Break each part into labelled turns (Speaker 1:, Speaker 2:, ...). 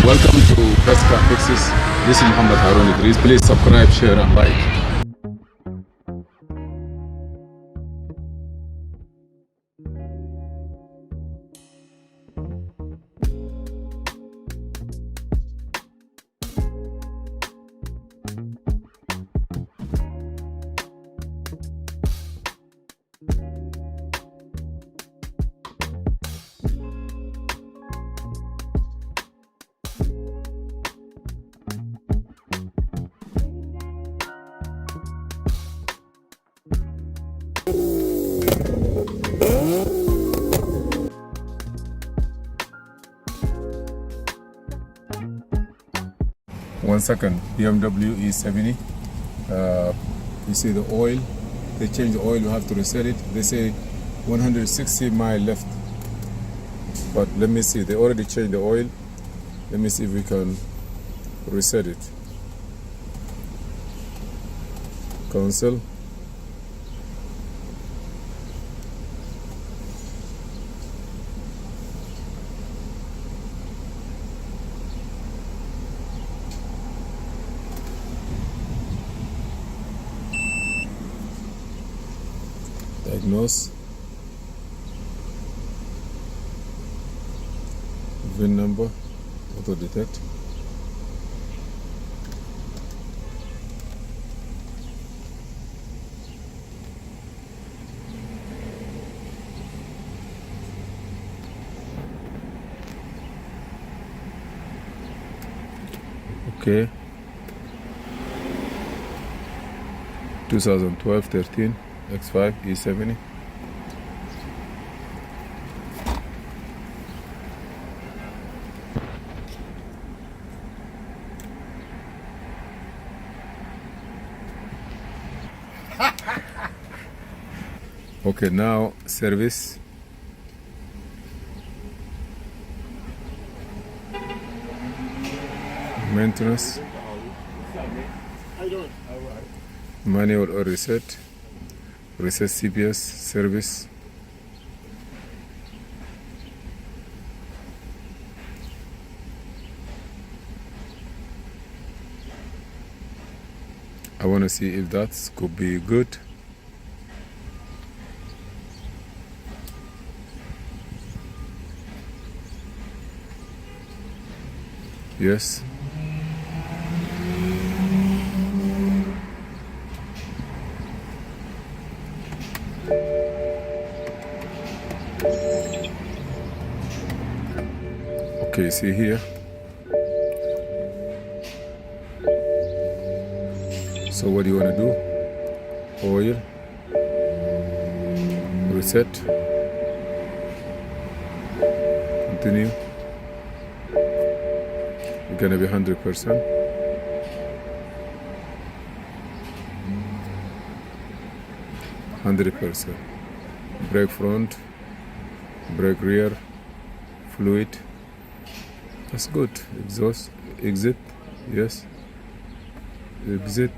Speaker 1: Welcome to CASHAPP Fixes. This is Mohamed Harun Idris. Please subscribe, share and like. One second, BMW E70. You see the oil, they change the oil, you have to reset it. They say 160 miles left. But let me see, they already changed the oil. Let me see if we can reset it. Cancel. Diagnose. VIN number. Auto detect. Okay. 2012-13 X5 E70. Okay, now service. Maintenance. Manual or reset. Reset CPS service. I want to see if that could be good. Yes. Okay, see here. So what do you want to do? Oil. Reset. Continue. It's gonna be 100%. Brake front, brake rear, fluid. That's good. Exhaust, exit, yes. Exit.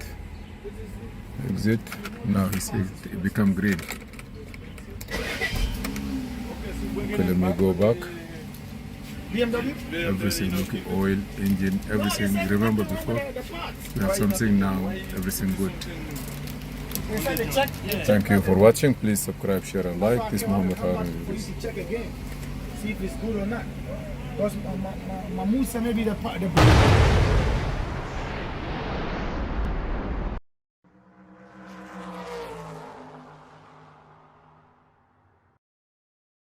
Speaker 1: Now he says it become green. Okay, let me go back.
Speaker 2: BMW?
Speaker 1: Everything, looking oil, engine, everything. Remember before? We have something now, everything good. Thank you for watching. Please subscribe, share and like. This is Mohamed Harun.
Speaker 2: Check again. See if it's good or not. Because my Musa may be the